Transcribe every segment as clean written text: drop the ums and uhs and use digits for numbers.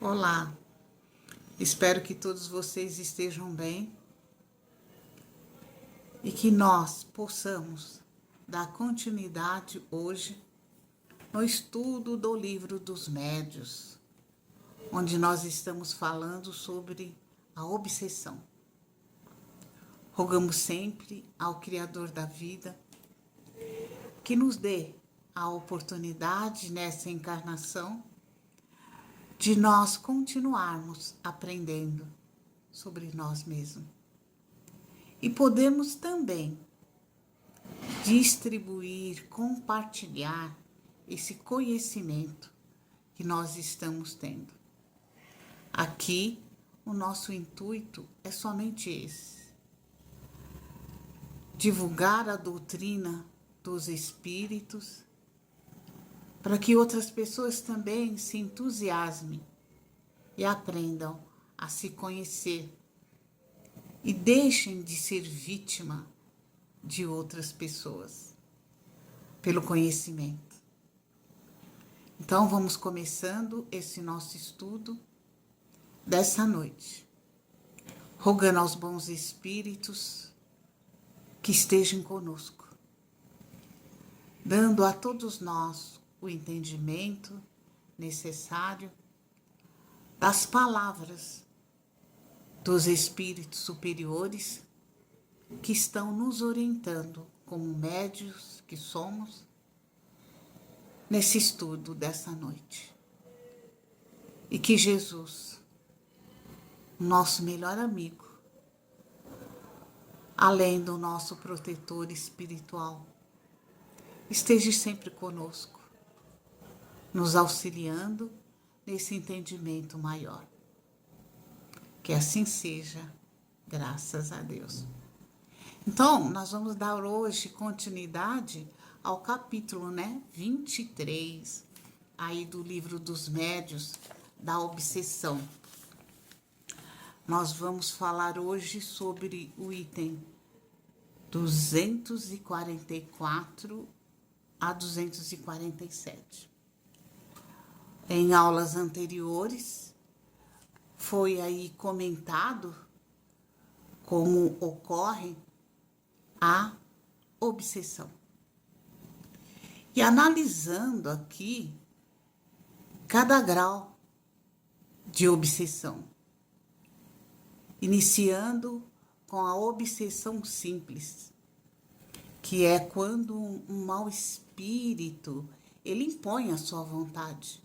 Olá, espero que todos vocês estejam bem e que nós possamos dar continuidade hoje no estudo do Livro dos Médiuns, onde nós estamos falando sobre a obsessão. Rogamos sempre ao Criador da vida que nos dê a oportunidade nessa encarnação de nós continuarmos aprendendo sobre nós mesmos. E podemos também distribuir, compartilhar esse conhecimento que nós estamos tendo. Aqui, o nosso intuito é somente esse: divulgar a doutrina dos espíritos para que outras pessoas também se entusiasmem e aprendam a se conhecer e deixem de ser vítima de outras pessoas pelo conhecimento. Então vamos começando esse nosso estudo dessa noite, rogando aos bons espíritos que estejam conosco, dando a todos nós o entendimento necessário das palavras dos espíritos superiores que estão nos orientando como médios que somos nesse estudo dessa noite. E que Jesus, nosso melhor amigo, além do nosso protetor espiritual, esteja sempre conosco, nos auxiliando nesse entendimento maior. Que assim seja, graças a Deus. Então, nós vamos dar hoje continuidade ao capítulo 23, aí do Livro dos Médiuns, da obsessão. Nós vamos falar hoje sobre o item 244 a 247. Em aulas anteriores, foi aí comentado como ocorre a obsessão. E analisando aqui cada grau de obsessão, iniciando com a obsessão simples, que é quando um mau espírito ele impõe a sua vontade,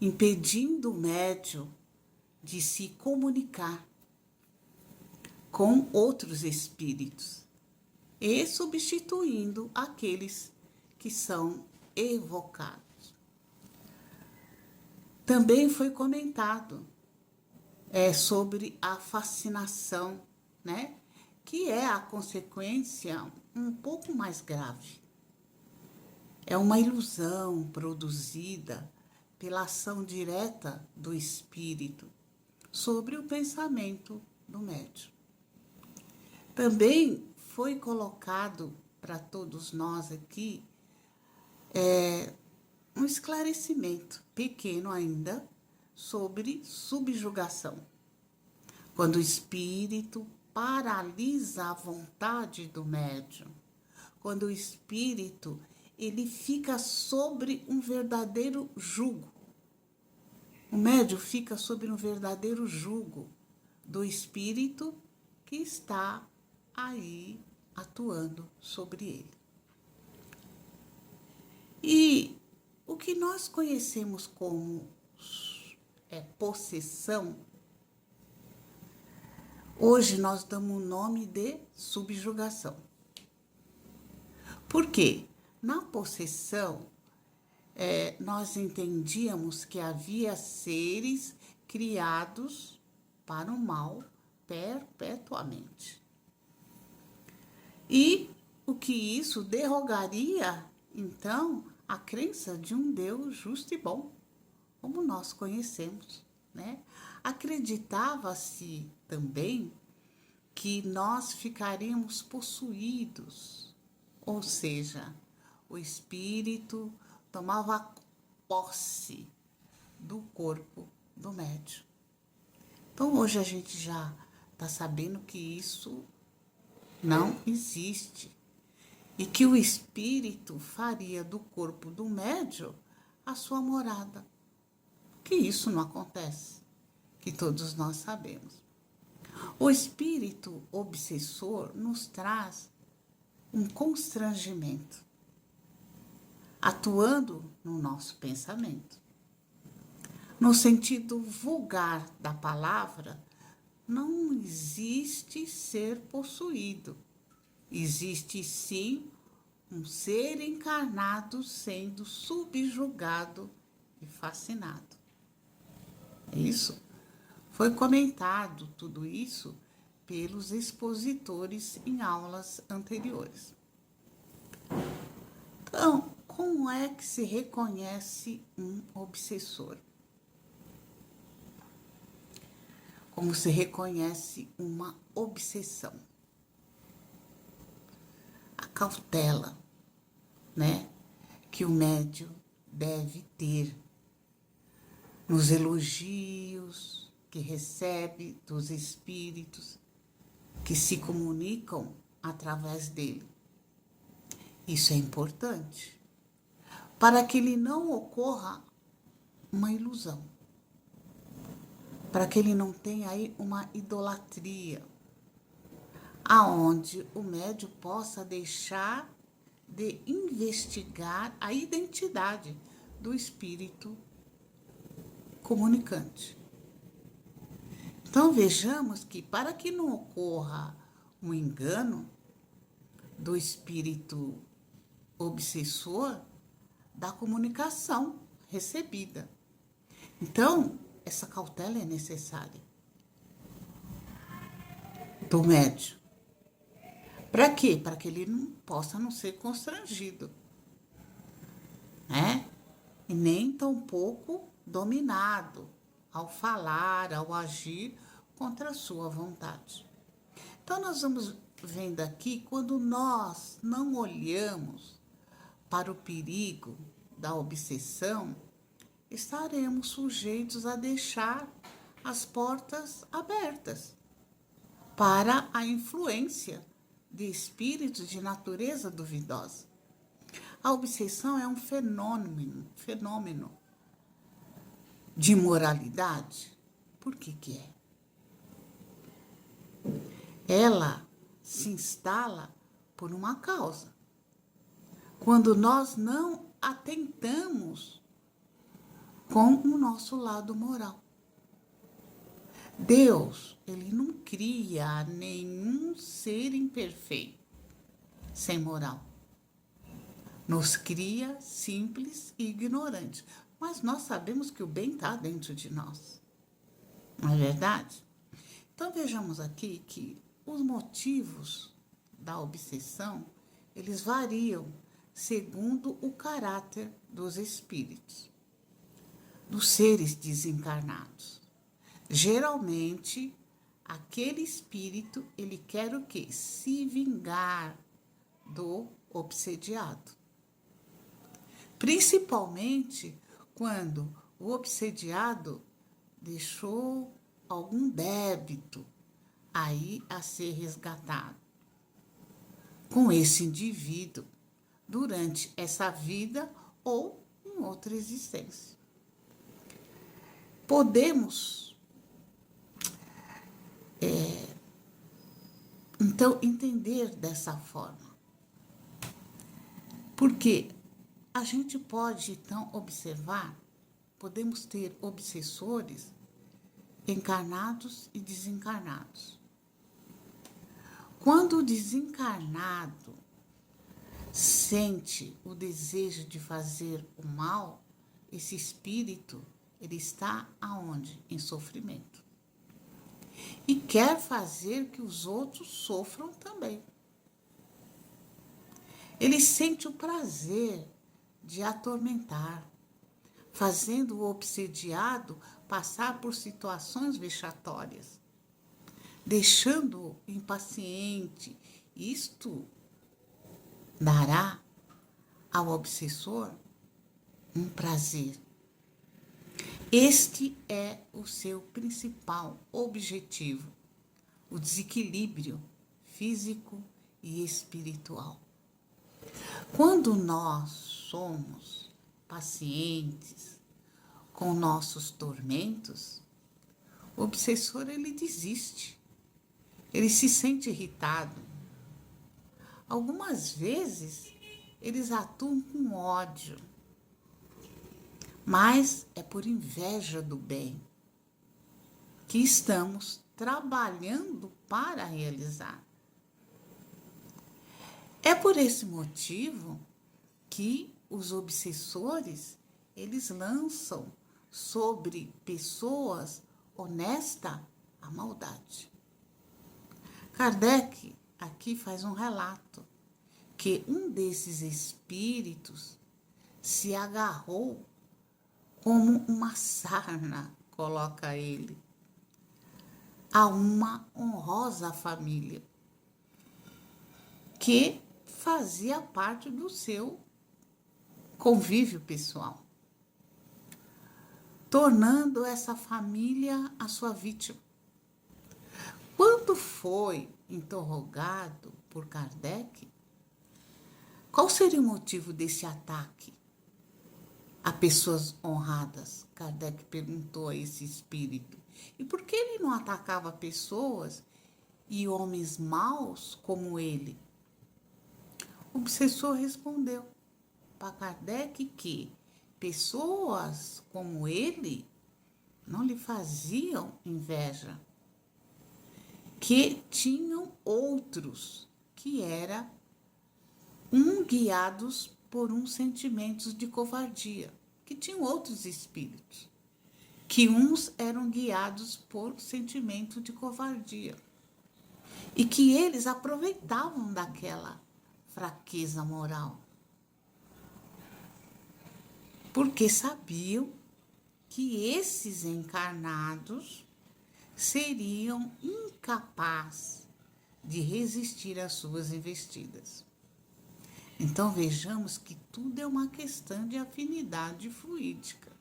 impedindo o médium de se comunicar com outros espíritos e substituindo aqueles que são evocados. Também foi comentado sobre a fascinação, que é a consequência um pouco mais grave. É uma ilusão produzida pela ação direta do espírito sobre o pensamento do médium. Também foi colocado para todos nós aqui um esclarecimento pequeno ainda sobre subjugação. Quando o espírito paralisa a vontade do médium, quando o espírito ele fica sobre um verdadeiro jugo. O médium fica sobre um verdadeiro jugo do espírito que está aí atuando sobre ele. E o que nós conhecemos como possessão, hoje nós damos o nome de subjugação. Por quê? Na possessão, nós entendíamos que havia seres criados para o mal perpetuamente. E o que isso derrogaria, então, a crença de um Deus justo e bom, como nós conhecemos, Acreditava-se também que nós ficaríamos possuídos, ou seja, o espírito tomava posse do corpo do médium. Então hoje a gente já está sabendo que isso não existe e que o espírito faria do corpo do médium a sua morada. Que isso não acontece, que todos nós sabemos. O espírito obsessor nos traz um constrangimento, atuando no nosso pensamento. No sentido vulgar da palavra, não existe ser possuído. Existe sim um ser encarnado sendo subjugado e fascinado. Isso foi comentado, tudo isso, pelos expositores em aulas anteriores. Então, como é que se reconhece um obsessor? Como se reconhece uma obsessão? A cautela, né, que o médium deve ter nos elogios que recebe dos espíritos que se comunicam através dele. Isso é importante para que ele não ocorra uma ilusão, para que ele não tenha aí uma idolatria, aonde o médium possa deixar de investigar a identidade do espírito comunicante. Então vejamos que para que não ocorra um engano do espírito obsessor da comunicação recebida. Então, essa cautela é necessária do médium. Para quê? Para que ele não possa não ser constrangido, né? E nem tampouco dominado ao falar, ao agir contra a sua vontade. Então, nós vamos vendo aqui, quando nós não olhamos para o perigo da obsessão, estaremos sujeitos a deixar as portas abertas para a influência de espíritos de natureza duvidosa. A obsessão é um fenômeno de imoralidade. Por que é? Ela se instala por uma causa. Quando nós não atentamos com o nosso lado moral. Deus, ele não cria nenhum ser imperfeito, sem moral. Nos cria simples e ignorantes. Mas nós sabemos que o bem está dentro de nós. Não é verdade? Então vejamos aqui que os motivos da obsessão, eles variam segundo o caráter dos espíritos, dos seres desencarnados. Geralmente, aquele espírito, ele quer o quê? Se vingar do obsediado. Principalmente quando o obsediado deixou algum débito aí a ser resgatado com esse indivíduo durante essa vida ou em outra existência. Podemos, então, entender dessa forma. Porque a gente pode, então, observar, podemos ter obsessores encarnados e desencarnados. Quando o desencarnado sente o desejo de fazer o mal, esse espírito, ele está aonde? Em sofrimento. E quer fazer que os outros sofram também. Ele sente o prazer de atormentar, fazendo o obsediado passar por situações vexatórias, deixando-o impaciente. Isto dará ao obsessor um prazer. Este é o seu principal objetivo, o desequilíbrio físico e espiritual. Quando nós somos pacientes com nossos tormentos, o obsessor ele desiste, ele se sente irritado. Algumas vezes eles atuam com ódio, mas é por inveja do bem que estamos trabalhando para realizar. É por esse motivo que os obsessores, eles lançam sobre pessoas honestas a maldade. Kardec aqui faz um relato que um desses espíritos se agarrou como uma sarna, coloca ele, a uma honrosa família que fazia parte do seu convívio pessoal, tornando essa família a sua vítima. Quando foi interrogado por Kardec, qual seria o motivo desse ataque a pessoas honradas? Kardec perguntou a esse espírito. E por que ele não atacava pessoas e homens maus como ele? O obsessor respondeu para Kardec que pessoas como ele não lhe faziam inveja, que tinham outros que eram guiados por sentimentos de covardia, que tinham outros espíritos, que uns eram guiados por sentimento de covardia e que eles aproveitavam daquela fraqueza moral, porque sabiam que esses encarnados seriam incapazes de resistir às suas investidas. Então vejamos que tudo é uma questão de afinidade fluídica.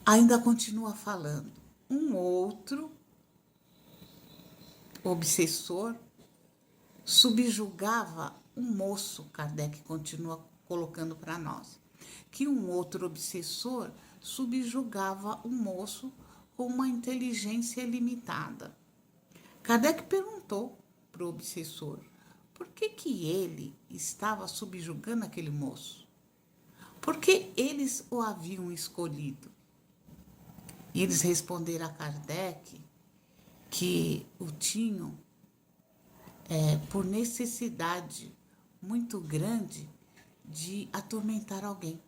Ainda continua falando. Um outro obsessor subjugava um moço, Kardec continua colocando para nós, que um outro obsessor subjugava um moço com uma inteligência limitada. Kardec perguntou para o obsessor por que ele estava subjugando aquele moço, por que eles o haviam escolhido. E eles responderam a Kardec que o tinham por necessidade muito grande de atormentar alguém.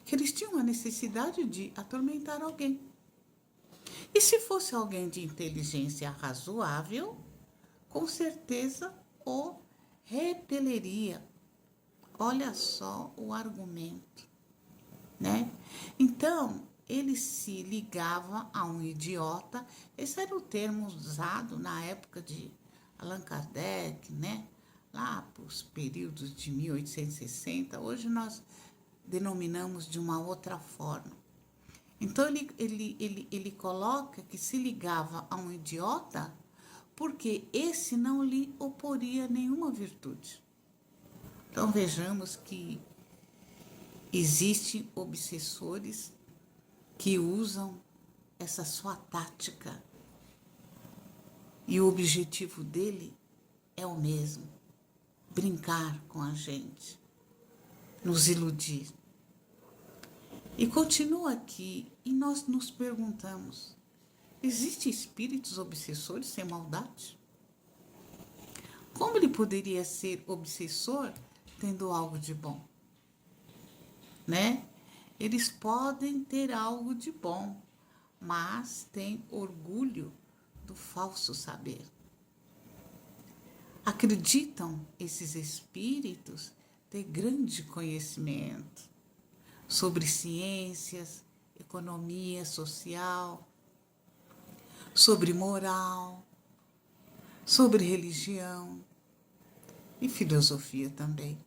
Que eles tinham uma necessidade de atormentar alguém. E se fosse alguém de inteligência razoável, com certeza o repeleria. Olha só o argumento, né? Então, ele se ligava a um idiota. Esse era o termo usado na época de Allan Kardec, né? Lá para os períodos de 1860. Hoje nós denominamos de uma outra forma. Então, ele coloca que se ligava a um idiota porque esse não lhe oporia nenhuma virtude. Então, vejamos que existem obsessores que usam essa sua tática e o objetivo dele é o mesmo: brincar com a gente, nos iludir. E continua aqui e nós nos perguntamos: existem espíritos obsessores sem maldade? Como ele poderia ser obsessor tendo algo de bom? Né? Eles podem ter algo de bom, mas têm orgulho do falso saber. Acreditam esses espíritos ter grande conhecimento sobre ciências, economia social, sobre moral, sobre religião e filosofia também.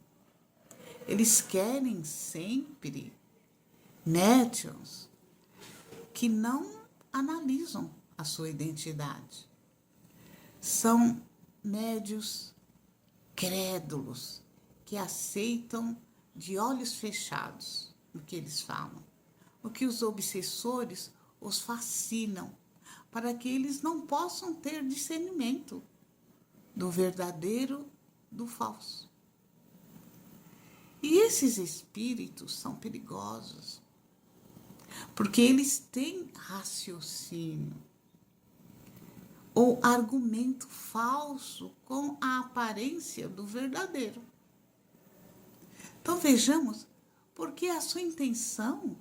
Eles querem sempre médiuns que não analisam a sua identidade. São médiuns crédulos que aceitam de olhos fechados o que eles falam, o que os obsessores os fascinam, para que eles não possam ter discernimento do verdadeiro do falso. E esses espíritos são perigosos, porque eles têm raciocínio ou argumento falso com a aparência do verdadeiro. Então vejamos, porque a sua intenção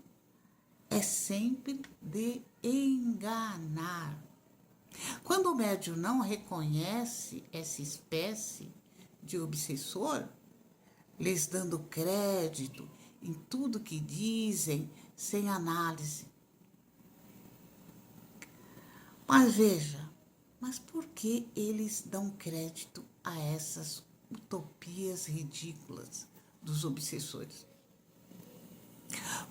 é sempre de enganar. Quando o médium não reconhece essa espécie de obsessor, lhes dando crédito em tudo que dizem, sem análise. Mas veja, mas por que eles dão crédito a essas utopias ridículas dos obsessores?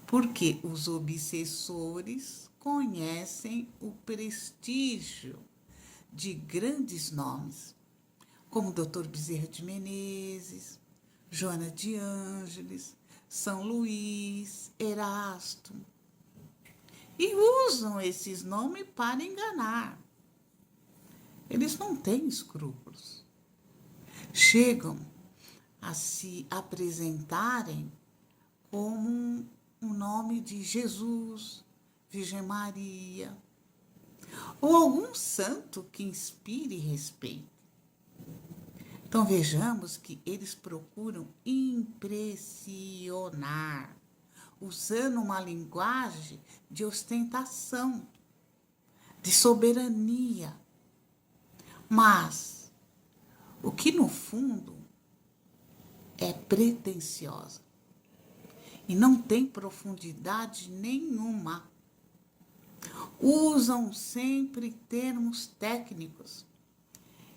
Porque os obsessores conhecem o prestígio de grandes nomes, como Dr. Bezerra de Menezes, Joana de Ângeles, São Luís, Erasto, e usam esses nomes para enganar. Eles não têm escrúpulos. Chegam a se apresentarem como o nome de Jesus, Virgem Maria, ou algum santo que inspire respeito. Então vejamos que eles procuram impressionar, usando uma linguagem de ostentação, de soberania. Mas o que no fundo é pretensiosa e não tem profundidade nenhuma. Usam sempre termos técnicos,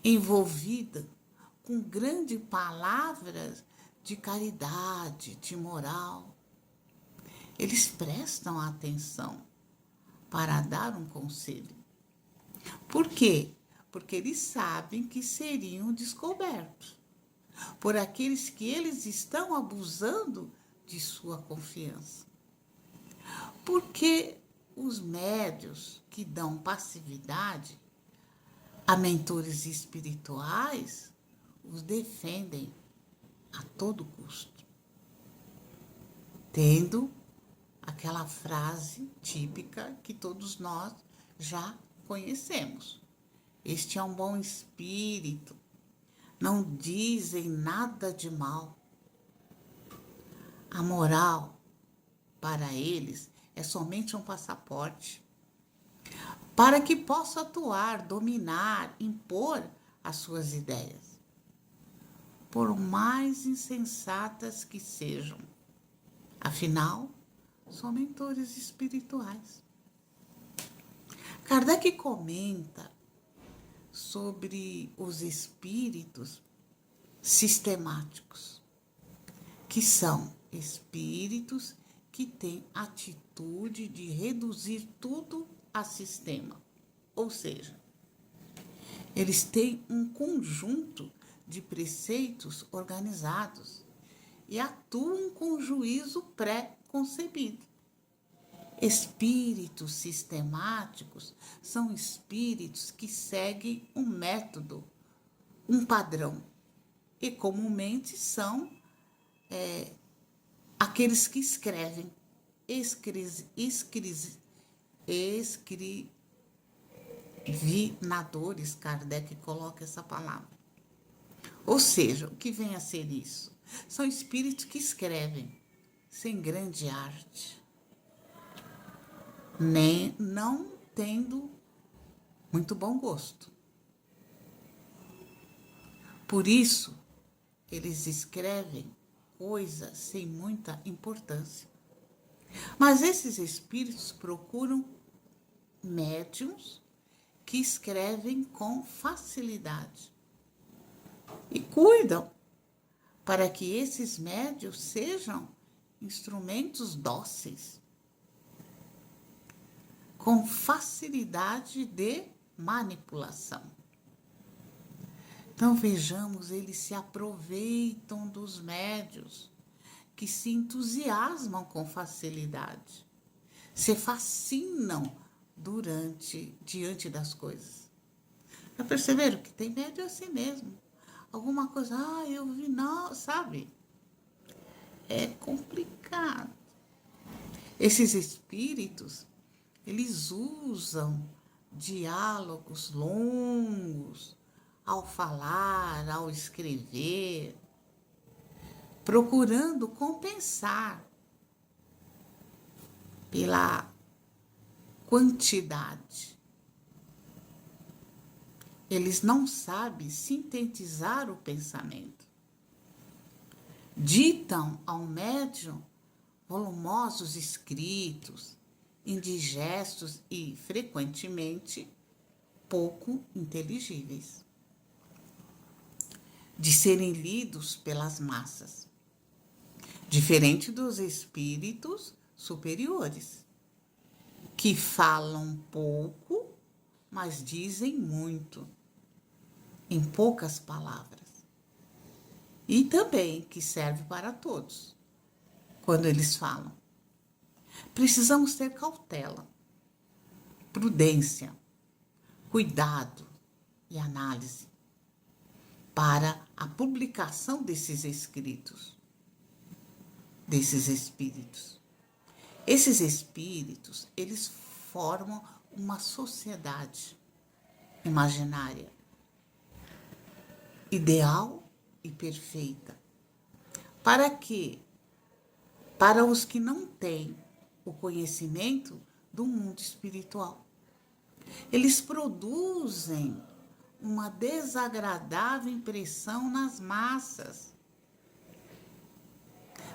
envolvidos com grandes palavras de caridade, de moral. Eles prestam atenção para dar um conselho. Por quê? Porque eles sabem que seriam descobertos por aqueles que eles estão abusando de sua confiança. Porque os médios que dão passividade a mentores espirituais os defendem a todo custo, tendo aquela frase típica que todos nós já conhecemos. Este é um bom espírito, não dizem nada de mal. A moral, para eles, é somente um passaporte, para que possa atuar, dominar, impor as suas ideias, por mais insensatas que sejam. Afinal, são mentores espirituais. Kardec comenta sobre os espíritos sistemáticos, que são espíritos que têm atitude de reduzir tudo a sistema. Ou seja, eles têm um conjunto de preceitos organizados e atuam com juízo pré-concebido. Espíritos sistemáticos são espíritos que seguem um método, um padrão, e comumente são aqueles que escrevem, escrivinadores, Kardec coloca essa palavra. Ou seja, o que vem a ser isso? São espíritos que escrevem sem grande arte, nem não tendo muito bom gosto. Por isso, eles escrevem coisas sem muita importância. Mas esses espíritos procuram médiuns que escrevem com facilidade e cuidam para que esses médiuns sejam instrumentos dóceis com facilidade de manipulação. Então vejamos, eles se aproveitam dos médios que se entusiasmam com facilidade, se fascinam diante das coisas. Já perceberam que tem médio assim mesmo? Alguma coisa, eu vi, não, sabe? É complicado. Esses espíritos, eles usam diálogos longos ao falar, ao escrever, procurando compensar pela quantidade. Eles não sabem sintetizar o pensamento. Ditam ao médium volumosos escritos, indigestos e, frequentemente, pouco inteligíveis, de serem lidos pelas massas, diferente dos espíritos superiores, que falam pouco, mas dizem muito, em poucas palavras. E também que serve para todos, quando eles falam. Precisamos ter cautela, prudência, cuidado e análise para a publicação desses escritos, desses espíritos. Esses espíritos, eles formam uma sociedade imaginária, ideal e perfeita. Para quê? Para os que não têm o conhecimento do mundo espiritual. Eles produzem uma desagradável impressão nas massas,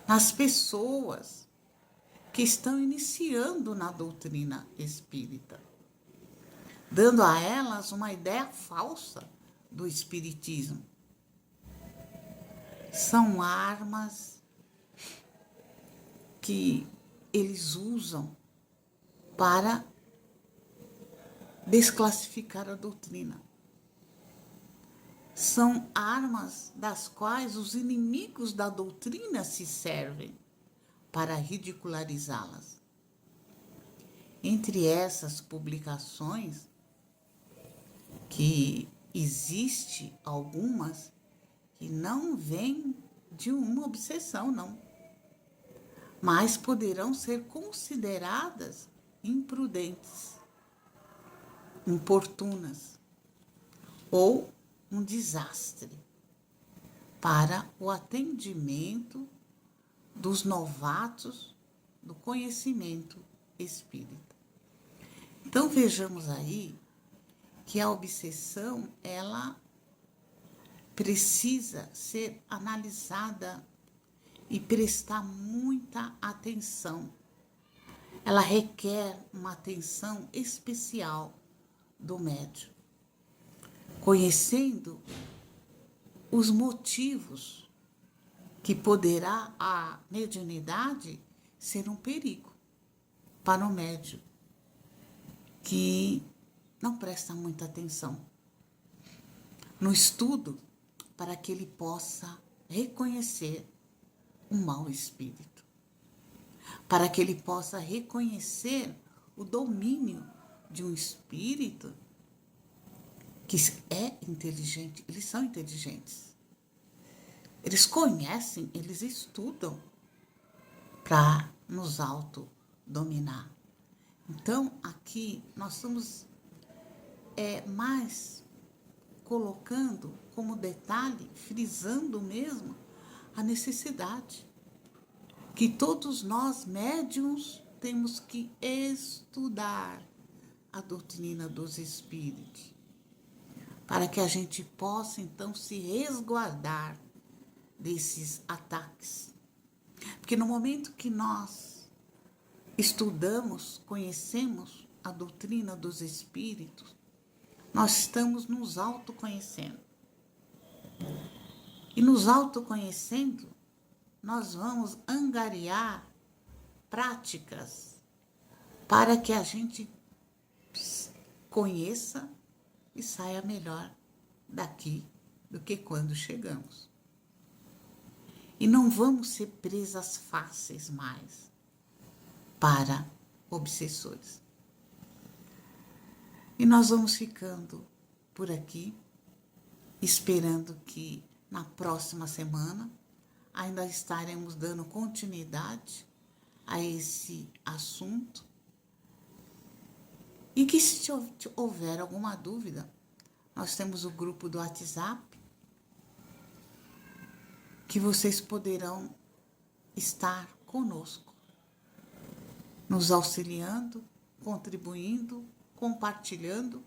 nas pessoas que estão iniciando na doutrina espírita, dando a elas uma ideia falsa do espiritismo. São armas que eles usam para desclassificar a doutrina. São armas das quais os inimigos da doutrina se servem para ridicularizá-las. Entre essas publicações, que existe algumas que não vêm de uma obsessão, não, mas poderão ser consideradas imprudentes, importunas ou um desastre para o atendimento dos novatos do conhecimento espírita. Então vejamos aí que a obsessão, ela precisa ser analisada e prestar muita atenção. Ela requer uma atenção especial do médium, conhecendo os motivos que poderá a mediunidade ser um perigo para o médium que não presta muita atenção no estudo para que ele possa reconhecer um mau espírito, para que ele possa reconhecer o domínio de um espírito que é inteligente. Eles são inteligentes. Eles conhecem, eles estudam para nos autodominar. Então, aqui nós estamos mais colocando como detalhe, frisando mesmo a necessidade que todos nós, médiuns, temos que estudar a doutrina dos espíritos, para que a gente possa, então, se resguardar desses ataques. Porque no momento que nós estudamos, conhecemos a doutrina dos espíritos, nós estamos nos autoconhecendo. E nos autoconhecendo, nós vamos angariar práticas para que a gente conheça e saia melhor daqui do que quando chegamos. E não vamos ser presas fáceis mais para obsessores. E nós vamos ficando por aqui, esperando que na próxima semana ainda estaremos dando continuidade a esse assunto. E que se houver alguma dúvida, nós temos o grupo do WhatsApp, que vocês poderão estar conosco, nos auxiliando, contribuindo, compartilhando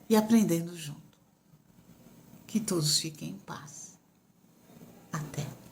e aprendendo junto. Que todos fiquem em paz. Até.